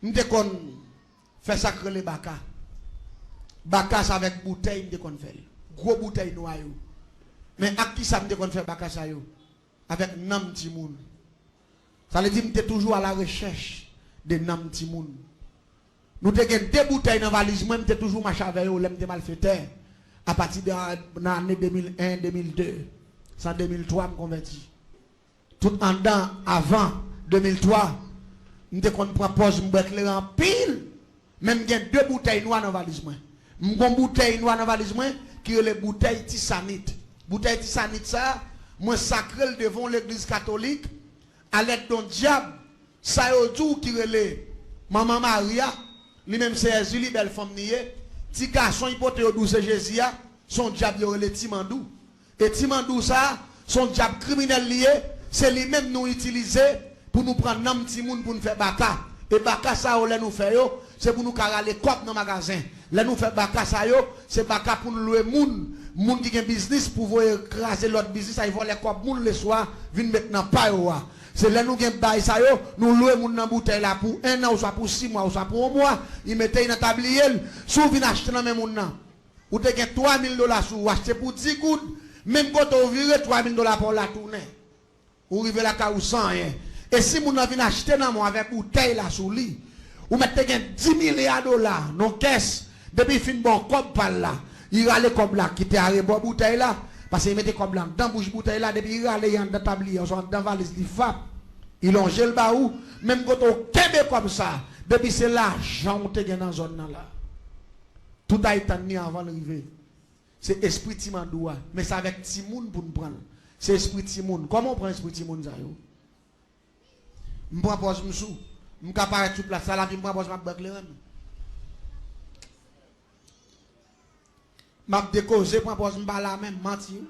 m'te kon fait sacrer les baka. Baka ça avec bouteille m'te kon fait. Gros bouteille noir yo. Mais à qui ça m'te kon fait baka ça yo? Avec nam ti moun. Ça veut dire m'te toujours à la recherche de nam ti moun. Nous te gen deux bouteilles dans valise moi m'te toujours marcher avec yo, m'te mal fait terre. À partir de l'année 2001, 2002, sans 2003 me converti. Tout en dedans avant 2003, m'te kon propose m'éclairer en pile. Même gen deux bouteilles noires dans valise moi. M'gon bouteille noire dans valise moi qui est les bouteilles tisanite. Bouteille tisanite ça, moi sacré devant l'église catholique à l'aide d'un diable. Ça yo tout qui relè Maman Maria, lui-même c'est Julie belle femme nié. Ti garçon hypothèse au 12 Jésus, son diable relè Timandou. Et Timandou ça, son diable criminel lié, c'est lui-même nous utiliser pour nous prendre nam ti moun pour nous faire baka. Et baka ça on nous fait yo, c'est pour nous carrer cop dans magasin. Là nous fait baka ça yo, c'est baka pour nous louer moun qui a business pour voir écraser l'autre business, ça ils vont les cop moun le soir, vinn maintenant pas yo. C'est là nous gen bail ça yo, nous louer moun dans bouteille là pour 1 an ou soit pour 6 mois ou soit pour 1 mois, ils mettaient dans tablier, sou vinn acheter dans même moun nan. Ou te gen $3,000 sou acheter pour 10 gouttes, même quand on vire $3,000 pour la tourner. Ou rive la ka ou 100 rien. Et si moun nan vinn acheter dans moi avec bouteille là sous lit, ou mettez gen $10 milliards dans caisse. Depuis fin bon comme par là, il râle comme là qui était arrêté bon bouteille là parce qu'il mettait comme là dans bouche bouteille là depuis il râle dans tablier on sont dans valise li fap. Il longe le baou même quand on kembe comme ça depuis c'est l'argent te gen dans zone là. Tout a été ni avant d'arriver. C'est esprit Timandoua mais c'est avec Timoun pour nous prendre. C'est esprit Timoun. Comment on prend esprit Timoun ça yo? M'prend pose m'sou. M'capare toute place ça là puis m'prend pose m'a éclairer. M'a décausé pour poser m'ba la même menti.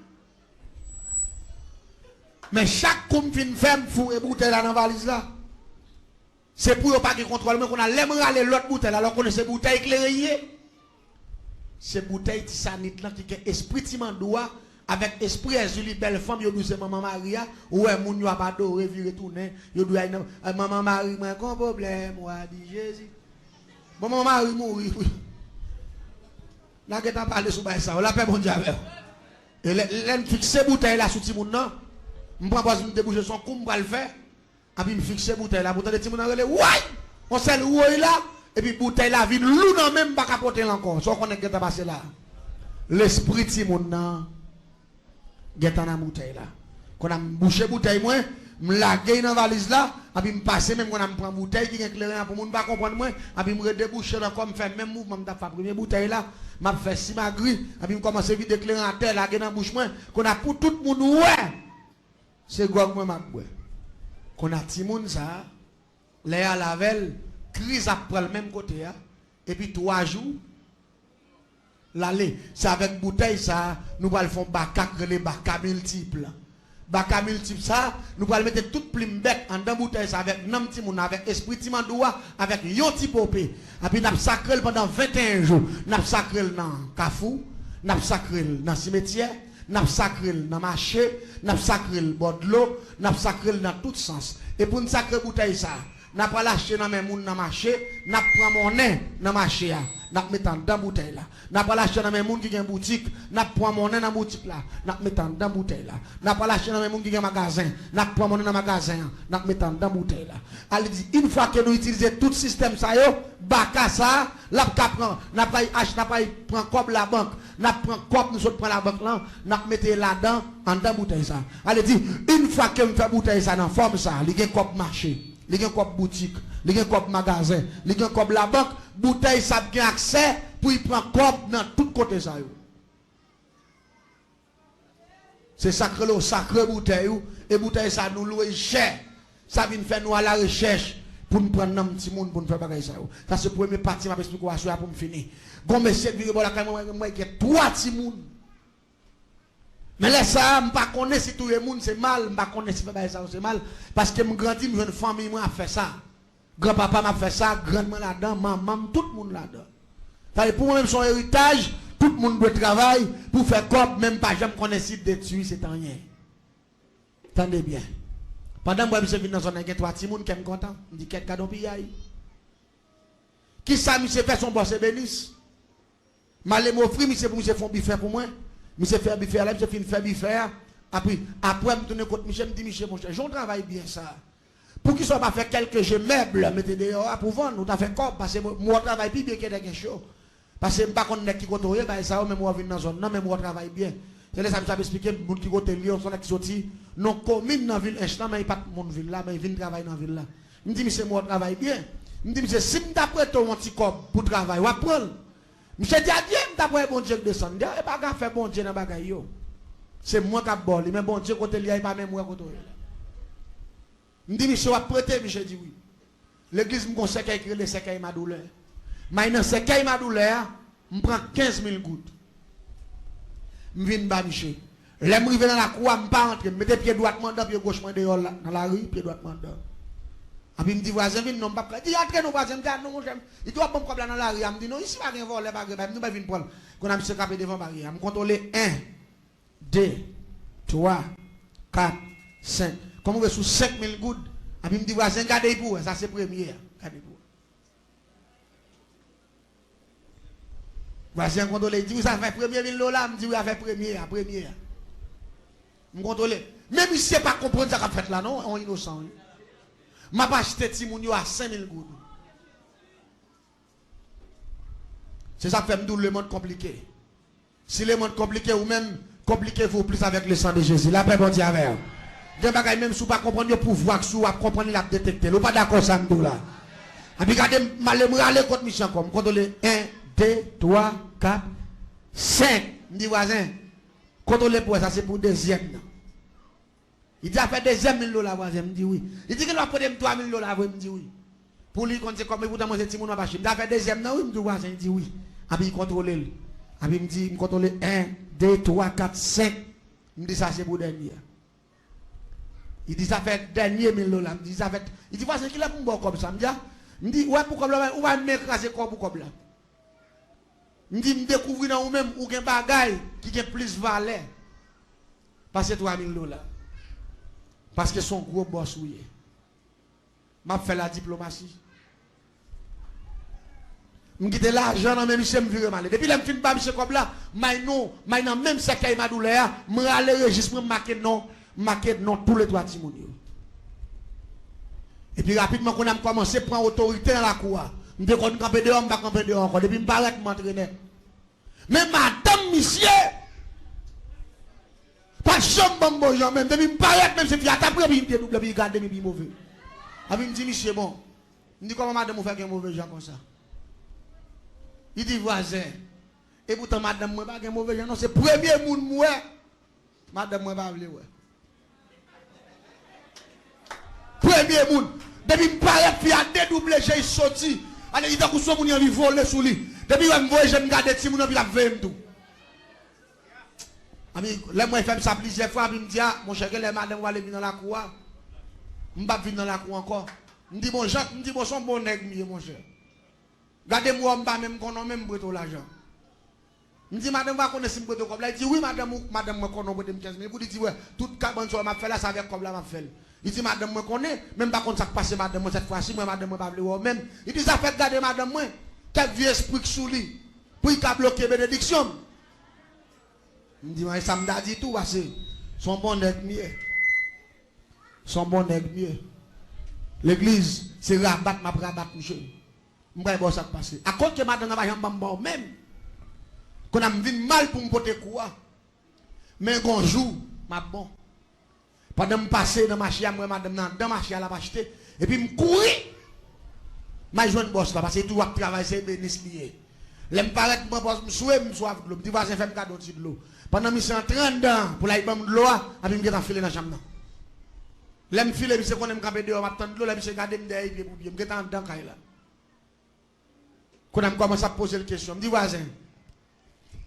Mais chaque coup fin ferme fou et bouteille là dans valise là. C'est pour pas qu'il contrôle mais qu'on a l'aime râler l'autre bouteille alors qu'on c'est bouteille éclairée. C'est bouteille tisanite là qui est esprit Timandoua avec esprit Julie belle femme yo douce maman Maria ou moun yo pas adoré virer tourner yo doit maman Marie moi un problème moi dit Jésus. Maman Marie mourir. Là que t'as parlé sur ça, on l'a fait bon Dieu avec. Et l'en fixer bouteille là sous Timoun non. M'prend pas me déboucher son coup m'pa le faire. Et puis me fixer bouteille là bouteille de Timoun relé. Ouais! On sait le ouais là et puis bouteille là vide lou non même pas capoter encore. So connaît que t'as passé là. L'esprit Timoun non. Geta dans bouteille là. Qu'on a bouché bouteille moi, me laguer dans valise là, et puis me passer même quand on prend bouteille qui est éclairée pour moun pas comprendre moi, et puis me redéboucher là comme faire même mouvement me faire première bouteille là. M'a fait si ma grille et puis commence à vite éclairer en terre là dans bouche moi qu'on a pour tout monde ouais c'est quoi moi m'a boire qu'on a ti monde ça les à lavel crise après le même côté hein? Et puis 3 jours l'aller c'est avec bouteille ça nous allons faire les baka multiples baka multiple ça nous allons mettre toute plume bête en dans bouteille ça avec nam ti moun avec esprit Timandoua avec yon ti popé et puis n'a sacré pendant 21 jours n'a sacré dans Kafou n'a sacré dans cimetière n'a sacré dans marché n'a sacré bord de l'eau n'a sacré dans tout sens et pour une sacré bouteille ça n'a pas lâché dans même moun dans marché n'a prend monnaie dans marché n'a mettant dans bouteille là n'a pas lâché dans même moun qui a boutique n'a prend monnaie dans boutique là n'a mettant dans bouteille là n'a pas lâché dans même moun qui a magasin n'a prend monnaie dans magasin n'a mettant dans bouteille là elle dit une fois que nous utilisons tout système ça yo baka ça la prend n'a pas acheter n'a pas prend comme la banque n'a prend comme nous autres prend la banque là n'a mettre là-dedans en dans bouteille ça elle dit une fois que me fait bouteille ça dans forme ça il y a comme marché il y a comme boutique il y a comme magasin il y a comme la banque bouteille ça a accès pour y prendre comme dans tout côté ça yo. C'est sacré le sacré bouteille et bouteille ça nous louer cher ça vient faire nous à la recherche pour nous prendre un petit monde pour nous faire bagaille ça yo. Ça c'est premier partie m'a expliquer pour me finir gon monsieur vire bon la moi qui 3 petits monde mais là ça me pas connaître si tout le monde c'est mal me pas connaître si bagaille ça c'est mal parce que me grandi me jeune famille moi a fait ça grand-papa m'a fait ça grand-maman là-dedans maman tout le monde là-dedans. Ça pour moi-même son héritage, tout le monde doit travailler pour faire comme même pas jamais connaître si détruire c'est rien. Attendez bien. Pendant que je suis venu dans son 3 petits monde qui me content, me dit quel cadeau piyaï. Qui ça, monsieur fait son boss et bénisse? Malé m'offrir, monsieur pour monsieur font biffer pour moi. Monsieur fait biffer là, monsieur fin faire biffer. Après, me tourner contre monsieur, me dit, monsieur, mon cher, j'en travaille bien ça. Pour qu'il soit pas fait quelques jeux meubles, mettez dehors pour vendre, ou t'as fait quoi? Parce que moi, je travaille plus bien que des choses. Parce que je ne sais pas qu'on est qui côté, bah ça, même moi, je viens dans la zone, non, mais moi, je travaille bien. C'est là ça me expliquer, pour qui côté Lyon, son qui sorti, non, commune dans la ville, mais il pas de mon ville là, mais il vient travailler dans la ville là. Je me dis, monsieur, moi, je travaille bien. Je me dis, monsieur, si je t'apprête ton petit corps pour travailler, on va prendre. Monsieur dit, adieu, je t'apprête bon Dieu descendre. Je ne vais pas faire bon Dieu dans la bagaille. C'est moi qui ai bolé, mais bon Dieu, côté Lyon, il pas même moi côté. Je me dis, monsieur, on va prêter, monsieur dit oui. L'église me conseille à écrire les séquelles ma douleur. Mais dans ces séquelles ma douleur, je prends 15 000 gouttes. Je viens bas, monsieur. Là, je arrive dans la cour, je ne pas entrer. Je mets pied droit, pied gauche, dehors dans la rue, pied droit, dehors. Et puis, je me dis, voisin, non, pas prêt. Il dit, entrez, nous, voisin, non, mon j'aime. Il doit prendre un problème dans la rue. Je me dis, non, ici, pas rien volé, pas rien. Nous, pas venir prendre. Quand on a mis ce capé devant la barrière, je me contrôle 1, 2, 3, 4, 5. Comme on veut sous 5 000 gouttes. Et puis, je me dis, voisin, gardez pour ça, c'est premier. Gardez pour. Voisin, contrôle, il dit, vous avez fait premier 1000 $. Je me dis, vous avez fait premier. Je me contrôle. Même si ce n'est pas comprendre ce qu'on a fait là, non, on est innocent. Je vais acheter Timounio à 5 000 gouttes. C'est ça qui fait le monde compliqué. Si le monde compliqué ou même compliquez-vous plus avec le sang de Jésus. La paix, bon Dieu, avec vous. Même si vous ne comprenez pas le pouvoir, si vous comprenez la détecter. Vous ne pas d'accord ça, nous là. Et puis, regardez, je vais aller contre mission comme. Contrôlez 1, 2, 3, 4, 5. Je dis, voisin, contrôlez pour ça, c'est pour deuxième. Il dit, a fait deuxième 1000 $, voisin. Je dis oui. Il dit qu'il va prendre 3 000 $, je dis oui. Pour lui, quand c'est comme vous dans petit monde, il a fait deuxième, non, oui, je dis voisin, il dit oui. Et puis, il contrôle. Et puis, il me dit, il contrôle 1, 2, 3, 4, 5. Il me dit, ça, c'est pour dernier. Il dit, ça fait dernier 1000 $. Il dit, ça fait. Il dit, voisin, qu'il a pour comme ça. Il me dit, ouais, pour comme là, on va m'écraser comme là. Il me dit, je découvre dans vous-même, ou un bagage qui a plus valeur. Parce que 3 000 $. Parce que son gros boss, oui. Je fais la diplomatie. Je quitte l'argent dans mes monsieur me vire mal. Depuis que je fin pas monsieur comme là, mais non même ce qu'il m'a douleur, me aller registre marquer non tous les trois Timonio. Et puis rapidement qu'on a commencé à prendre autorité dans la cour. Je me dis camper dehors, pas camper dehors encore depuis me paraît m'entraîner. Mais madame monsieur pas chambre bon gens même depuis me paraît même c'est fiat après puis me double puis garder mes mauvais. Avec me dit monsieur bon. Me dit comment madame vous fait un mauvais gens comme ça. Il dit voisin. Et pourtant madame moi pas un mauvais gens non c'est premier monde moi. Madame moi pas vle ouais. Premier monde depuis me paraît puis a dédoublé j'ai sorti. Allez il t'a que son moun envie voler sous lui. Depuis moi me voyer je me garder ti moun puis la veille tout. Ami, là moi fait ça plusieurs fois puis me dit ah mon cher les madame va aller venir dans la cour. Me pas venir dans la cour encore. Me dit bon Jacques, me dit bon son bon nèg mieux mon cher. Gardez-moi me pas même connait même breto l'argent. Me dit madame va connaître si breto comme là il dit oui madame moi connait breto 15 000. Vous dit ouais toute cabane sur m'a fait là ça avec comme là m'a fait. Il dit madame moi connaît même pas contre ça passer madame cette fois-ci moi madame moi pas vle même. Il dit ça fait garder madame moi quel vieux esprit sous lui pour il a bloqué bénédiction. Il me dit, mais ça me dit tout, parce que son bon nègre mieux. Son bon nègre mieux. L'église, c'est rabat, monsieur. Je ne sais pas ça passer. À cause que madame n'a pas de même. Qu'on a vu mal pour me porter quoi. Mais un jour, ma bon. Pendant que je passe dans ma chia, moi, madame, dans ma chia, elle a acheté. Et puis, je courir. Je joue une bosse là, parce que tout le travail, c'est bénéficié. Je me paraît que je me souhaite, je me souhaite de l'eau. Je dis, vas-y, fais un cadeau de l'eau. Pendant que je suis en 30 ans, pour la de l'eau, je vais me filer dans la chambre. Je me file, je vais me camper dehors, je vais me l'eau, je vais garder derrière, je vais me dedans. Quand je commence à poser la question, je dis, voisin,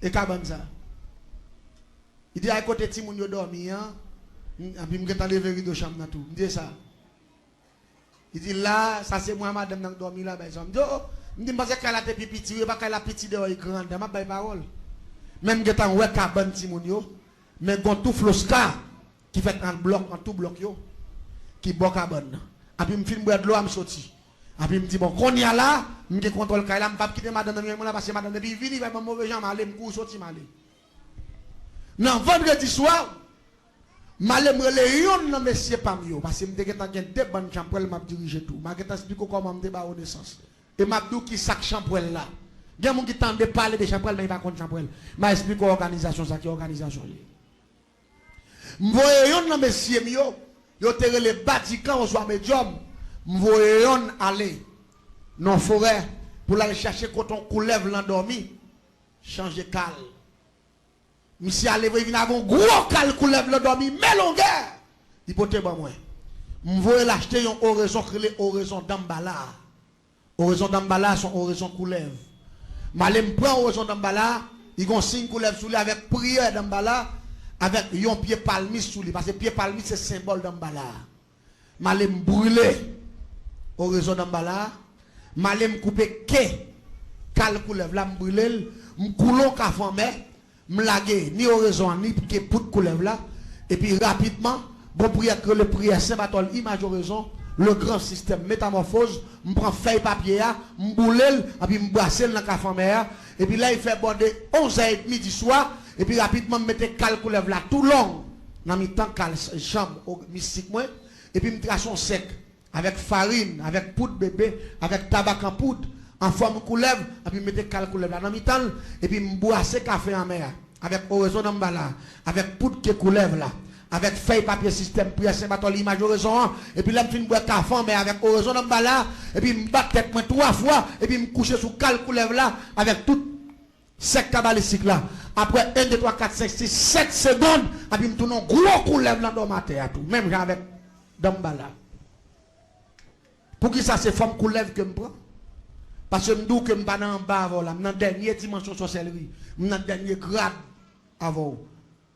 et qu'est-ce ça? Il dit, à côté de Timoun, il dormi, et puis je vais lever de chambre. Je dis ça. Il dit, là, ça c'est moi, madame, qui dormi là. Je dis, oh, je dis, parce qu'elle a été petit, parce qu'elle a petit dehors, il grande, je n'ai parole. Même que tu ouais cabane Timonio, mais quand tout flosca qui fait un bloc, en tout bloc yo, qui boit cabane. Et puis me filme boire de l'eau, me sorti. Après, il me dit, bon, qu'on y a là, je contrôle là, je ne vais pas quitter madame, parce que madame, depuis il va mauvais gens, je vais me sortir. Non, vendredi soir, je vais me non, monsieur Pamio, parce que je vais deux bonnes chambres, je vais diriger tout. Je vais expliquer comment je vais au naissance. Et je vais dire qui sac chambre là. Il y a des gens qui tendent de parler de chambre, mais ils ne pas de chambre. Je vais expliquer l'organisation, ça qui est l'organisation. Je vais non, monsieur Mio, je vais les bâtiments au soir médium. Je vais aller dans la forêt pour aller chercher coton coulève l'endormi, changer cal. Monsieur allé venir avec un gros cal coulève l'endormi, mais longueur. Il peut te moi. Je vais l'acheter une oraison qui est oraison d'Ambala. Oraison d'Ambala son oraison coulève. Je prends oraison d'Ambala, il y a un signe coulève sous lui avec prière d'Ambala, avec un pied palmis sous lui, parce que pied palmis c'est symbole d'Ambala. Je brûler. Oraison d'Ambala, malem couper ke, cal coulev la m'brûler, m'coulon ka famé, m'laguer ni oraison ni ke pour coulev là, et puis rapidement, bon prière que le prière Saint-Barthol, image oraison, le grand système métamorphose, m'prend feuille papier, m'boulel, et puis m'brasser dans ka famé, et puis là il fait border 11h30 du soir, et puis rapidement m'mettez cal coulev là tout long, dans mi temps cal chambre mystique moi, et puis m'trace sec. Avec farine, avec poudre bébé, avec tabac en poudre, en forme couleuvre, et puis mettez cal couleuvre là dans le temps, et puis m'boisser café en mer, avec oraison d'Ambala, avec poudre qui couleuvre là, avec feuille papier système, prière Saint-Barthol, image oraison, et puis là, je bois café en mer avec oraison d'Ambala, et puis m'battre tête moi 3 fois, et puis m'coucher sous cal couleuvre là, avec tout sec cabalistique là. Après 1, 2, 3, 4, 5, 6, 7 secondes, et puis m'tourne un gros couleuvre là dans ma terre, tout, même avec d'Ambala. Pour qui ça c'est forme coulève que je prends? Parce que je dis que je ne suis pas en bas avant, je suis dans la dernière dimension de sorcellerie, je suis dans le dernier grade avant.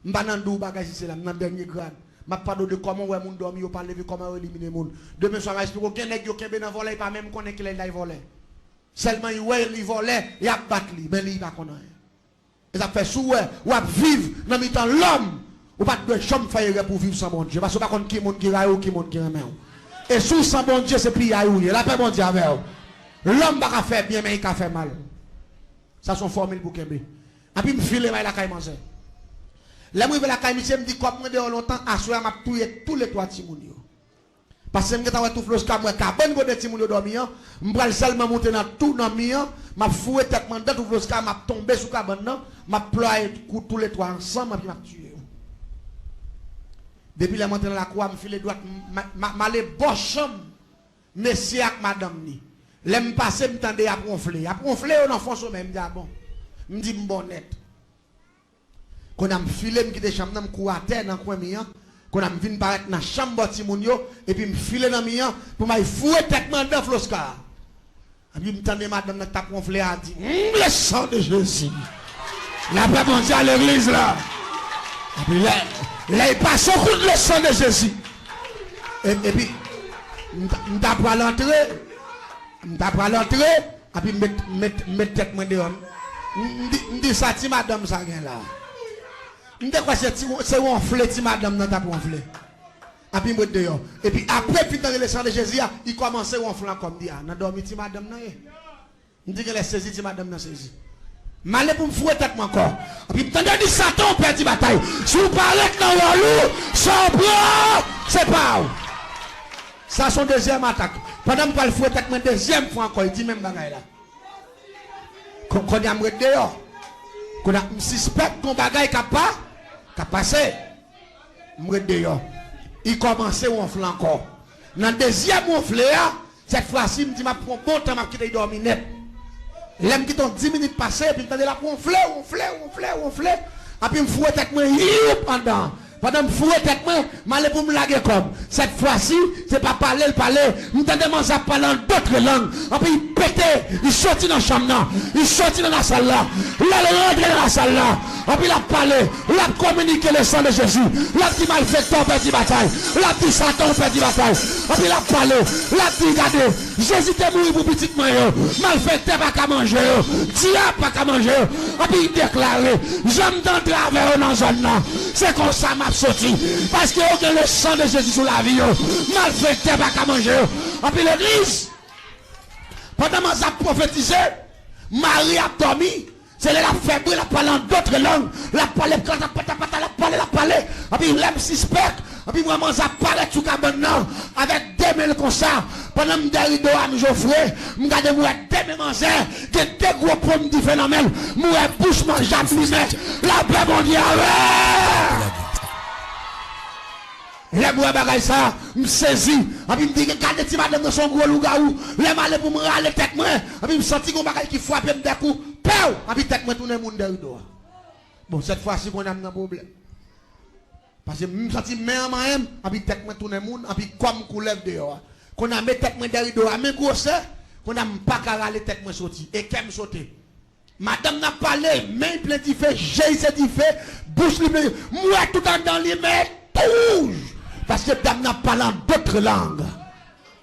Je ne suis pas dans le bagage ici, je suis dans le dernier grade. Je ne parle pas de comment on monde dormi, on parle de comment éliminer le monde. Demain soir, je explique aucun nègre qui est dans le volet, pas même connaître qu'il est volé. Seulement il volait, il a battu, mais il va connaître. Et ça fait souhait, ou à vivre dans le temps l'homme, ou pas de chambre faire pour vivre sans bon Dieu. Parce que pas contre qui monde qui raille ou qui monde qui remet. Et sous sans bon Dieu, c'est plus aïe. La paix bon Dieu avec vous. L'homme va faire bien, mais il va faire mal. Ça, c'est une formule pour Kembe. Et puis, je file la caille manger. Là, je vais la caille, je me dis, comme je suis longtemps, à soir, je tué tous les 3 timounios. Parce que je suis tout flou, je suis bonne de timounio dormir. Je vais seulement monter dans tout dans le mien. Je vais fouiller tête, je tout flou, je vais tomber sur le cabane, je vais ployer tous les 3 ensemble, et puis je vais tuer. Depuis la montée dans la croix, je me file droite, je vais bon chambre, monsieur avec madame ni. L'aime passer, je me tendais à ronfler. À ronfler, on en fonce même, je dis bon. Je me dis bon net. Quand on me filé, je quitte chambre, je cours à terre dans le coin mien. Quand on me vient paraître dans la chambre de Timonio, et puis je me file dans le mien, pour me fouer tête dans Floscar. Et puis je me tendais madame, je tape ronfler, elle dit le sang de Jésus. La paix mondiale à l'église là. Et puis là, il passe au coup de le sang de Jésus. Et puis, je tape à l'entrée. Je tape à l'entrée. Et puis, je mets tête dehors. Je dis ça, ti madame, ça vient là. Je dis quoi, c'est ronflé, ti madame, non, tape ronflé. Et puis, je mets dehors. Et puis, après, puis dans le sang de Jésus, il commence à ronfler comme dit, non, dormi, ti madame, non. Je dis que les saisi, ti madame, non, saisi. Malé pour me fouer tête encore. Et puis, t'entends dit Satan perd la bataille. Si vous parlez que dans Walou, sans bras, c'est pas où. Ça, son deuxième attaque. Pendant que je fouet tête, ma deuxième fois encore, il dit même bagaille là. Quand on a me dehors, quand on suspect qu'on bagaille qui a passé, me dehors. Il commence à ronfler encore. Dans le deuxième ronfler, cette fois-ci, il me dit, je prends bon temps, je vais dormir net. L'aime qui t'ont 10 minutes passées, puis je la ronfler. Et puis je me fouette avec moi, pendant que je fouette avec moi, je vais pour me laguer comme. Cette fois-ci, c'est pas parler, je me ça parler en d'autres langues. Et puis il pétait, il sortit dans la chambre, il sortit dans la salle là, il rentre dans la salle là. Et puis il a parlé, il a communiqué le sang de Jésus. Il a dit malfaiteur perd la bataille. Il a dit Satan perd la bataille. Et puis il a parlé, il a dit regardez, Jésus est mort pour petit moyen. Malfaiteur pas qu'à manger. Diable pas qu'à manger. Et puis il déclaré, j'aime dans travers dans la zone là. C'est comme ça m'a sorti. Parce qu'il y a le sang de Jésus sur la vie. Malfaiteur pas qu'à manger. Et puis l'église, Pendant que j'ai prophétisé, Marie a dormi. C'est là la faible, la parle en d'autres langues. La parle, la parle. Et puis l'aime suspect. Et puis vraiment, ça paraît tout cabane avec des mails comme ça. Pendant que je suis à Geoffrey, je regarde moi des manger, que des gros pommes de phénomène. Moi, bouche mange à la paix mondiale. Les moi bagaille ça, me saisi. Et puis me dit que regardez ti madame dans son gros loup-garou. Les malais pour me râler tête moi. Et puis me senti qu'on bagaille qui frappe me des coups. Peu! Et puis tête moi tourner monde derrière. Bon, cette fois-ci qu'on a un problème. Parce que me senti même même, et puis tête moi tourner monde, et puis comme qu'on lève dehors. Qu'on a mis tête moi derrière, mais grosse, qu'on a pas qu'à râler tête moi sorti et qu'elle sauter. Madame n'a parlé, main plein de fait, j'ai dit fait, bouche libre, moi tout dans les mains, touche. Parce que dame n'a parlé en d'autres langues.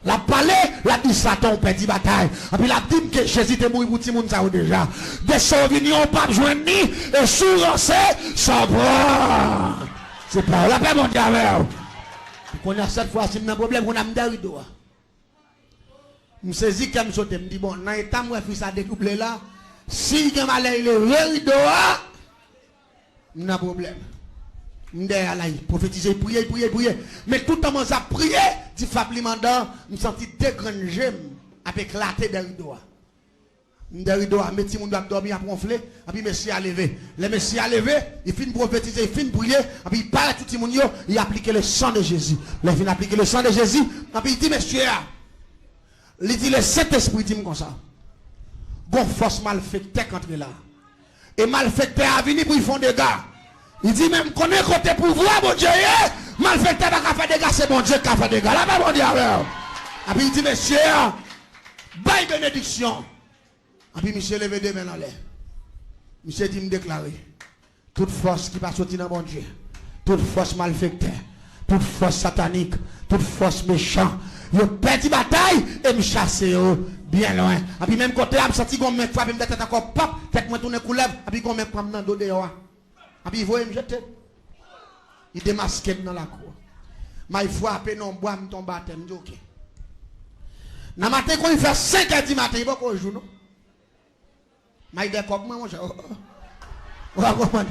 La parlé, la dit Satan, petit bataille. Et puis la dit que Jésus est mort pour tout le monde déjà. Des sauvignons, pas besoin ni, et sous-lancé, sans bras. C'est pas la paix mondiale. Qu'on a cette fois, si on a un problème, on a un derrière. Je me saisis comme ça, je me dis, bon, dans l'état, moi, je ça découplé là. Si je m'allais le rideau, on a un problème. Prophétiser, prier. Mais tout le monde a prié, dit Fabli Mandan, je me sentis des grandes gemmes avec éclaté des rideaux. Des rideaux, mais si on doit dormir à ronfler, et puis monsieur a levé. Le monsieur a levé, il finit prophétiser, il finit prier, et puis il parle à tout le monde, il applique le sang de Jésus. Il finit appliquer le sang de Jésus, et puis il dit, monsieur, il dit le Saint-Esprit, dit comme ça. Bon, force malfectée contre là. Et malfectée a venu pour y faire des gars. Il dit même qu'on est côté pouvoir, mon Dieu, malfecté n'a pas fait des gars, c'est mon Dieu qui a fait des gars. Là, mon Dieu, et puis il dit, monsieur, baille bénédiction. Et puis monsieur levé des mains dans l'air. Monsieur dit me déclarer, toute force qui va sortir dans mon Dieu, toute force malfectée, toute force satanique, toute force méchante, il perdu bataille et me chasser bien loin. Et puis même côté, je me senti qu'on me frappe, me tête encore pop, tête me tourne coulève, et puis qu'on me prend dans le dos dehors. Et puis il voit me jeter. Il démasque dans la cour. Mais il frappe non bois me tombe à terre, me dit OK. Dans matin quand il fait 5h du matin, il va qu'on joue non. Mais il dit comme moi mon cher. On va comprendre.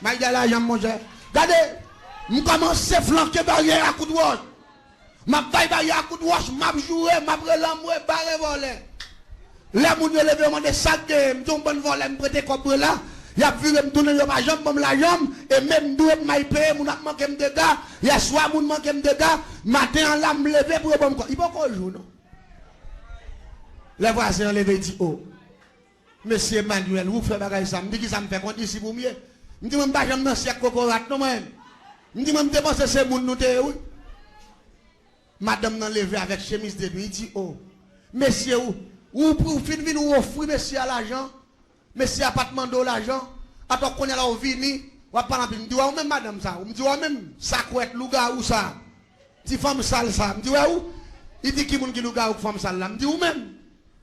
Mais il dit là jambe mon cher. Regardez, je commence à flanquer barrière à coup de roche. Ma baille barrière à coup de roche, m'a joué, m'a relamoué, barré volé. Les moun yo levé mon des sacs de me tombe bonne volé, me prêter comme là. Il a vu me tourner ma jambe comme la jambe et même doué m'a payé mon a manqué me dégâts. Il y a soir moun manqué me dégâts, matin en la me lever pour bon quoi. Il pas qu'on joue non. Les voisins levé dit oh. Monsieur Emmanuel, vous faites bagay ça, me dit qui ça me fait compte ici pour mieux. Me dit même pas jambe dans siècle cocorat non même. Me dit même dépenser ces moun nous té oui. Madame nan levé avec chemise de nuit, il dit oh. Monsieur ou pour venir nous offrir monsieur à l'argent. Monsieur a pas demandé l'argent. Attends qu'on est là au vini, on va parler me dit ouais même madame ça, me dit ouais même ça couette louga ou ça. Ti femme sale ça, me dit ouais où? Il dit qui moun qui louga ou femme sale là, me dit ou même.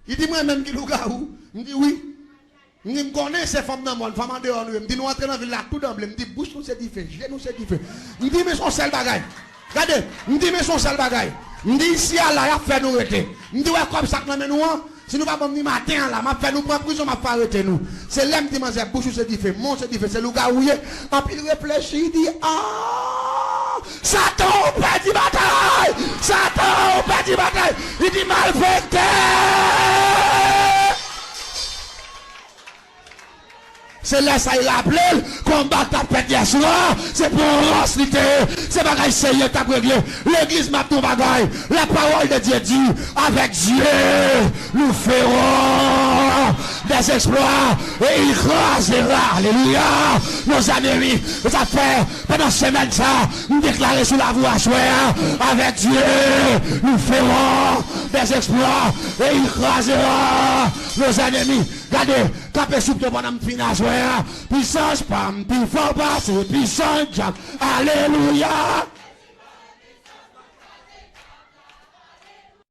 Il dit moi même qui louga ou? Me dit oui. Me connais ces femmes dans monde, femme en dehors nous, me dit nous entrer dans ville là tout d'emblée, me dit bouche nous c'est différent, j'ai nous c'est différent. Me dit mais son seul bagaille. Regardez, me dit mais son seul bagaille. Me dit ici là, il a fait nous arrêter. Me dit ouais comme ça que nous si nous pas bon matin là, m'a fait nous prendre prison, m'a fait arrêter nous. C'est l'homme qui m'a dit bouche c'est différent, mon c'est différent, c'est le gars ouillé. En puis il réfléchit, il dit ah Satan perd bataille. Satan perd bataille. Il dit malfecté. C'est là ça il rappelle combat ta pète hier soir, c'est pour rancité, c'est bagaille sérieux t'a réglé. L'église m'a ton bagaille, la parole de Dieu dit avec Dieu nous ferons des exploits et il écrasera, alléluia, nos amis, ça fait pendant semaine ça, nous déclarer sur la voie soir, avec Dieu nous ferons des exploits et il écrasera nos ennemis. Regardez, capé sous le bonhomme financier, puissance, pam, puis fort passer, puissance, alléluia.